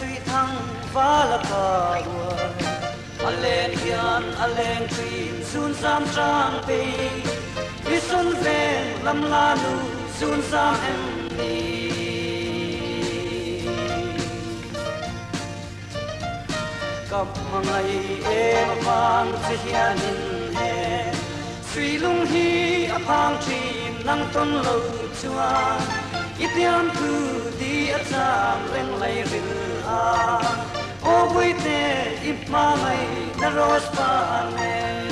chui thăng và là cả đuôi lên hiền lên thuyền sun sam trang pe đi xuân về lâm la nu sun sam em đi gặp ngày em vang chỉ hiền em suy lung hi apang thuyền nang ton lâu chua itiam tu đi ở chạm lên lấy rừng a ô vui tê im ma mày na rose pa nè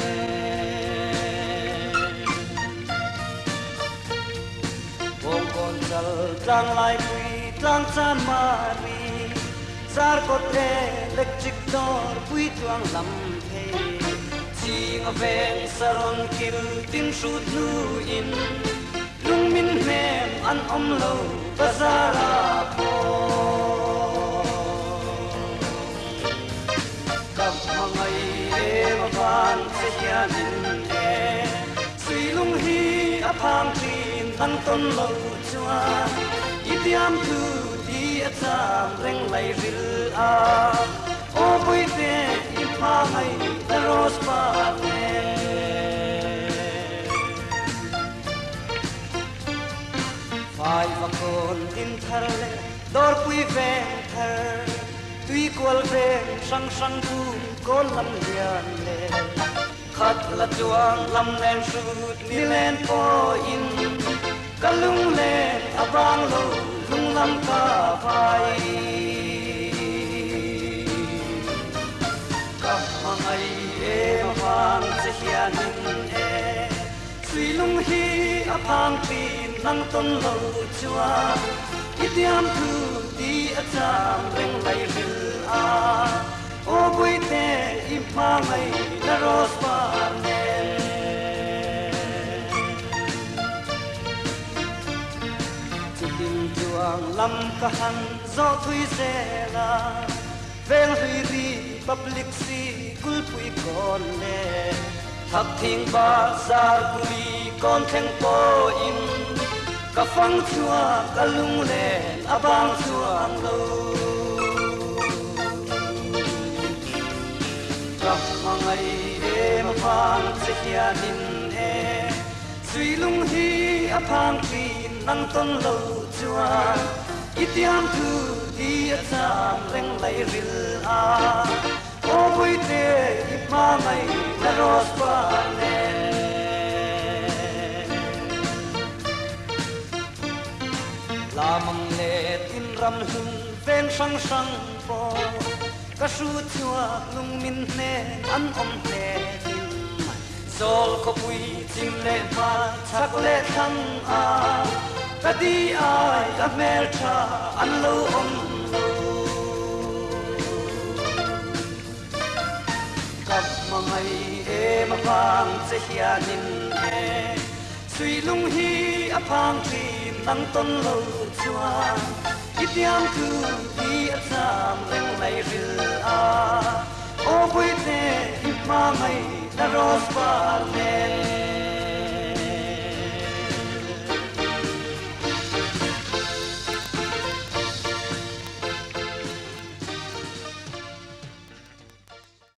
bông con dal trang lai vui trang chan ma ri zar có tê electric door vui chuang lam thê chi ngà ven saron kil tin sút nu in lung min mem an lâu bazara po gặp ngày em van se hian e suy lung hi aphang tin tan ton lo chua itiam tu di acham reng lai ril a o pui te ipha ngai ta ros pa ne phai và con in thar le dor pui ve thar tui kwal ve sang sang tu con lam lian le khat la chuang lam len sut ni len po in kalung le abang lo lung lam ka phai kap mangai e mawang che hian e suy lung hi aphang tin nang ton lo chua itiam tu di acham reng lai ril a o bui te ipha ngai na ros pa ne chitin chuang lam ka han zo thui se la vel hui ri public si kul pui kon le thak thing ba zar pui kon theng po in ka phang chua ka lung le abang chuang lo gặp ngày em phang se hian in e suy lung hi aphang tin nang ton lo chua itiam tu di acham reng lai ril a o vui te ipma mai na ros pa ne la mang le tin ram hung ven sang sang po ka su chua lung min ne an om ne tin sol ko pui chim le ma chak le thang a ka di ai ka mel tha an lo om lo kap mangai e ma phang che hian in e suy lung hi aphang tin nang ton lo chua itiam tu di acham reng lai ril a o bui te ipma mai na ros pa ne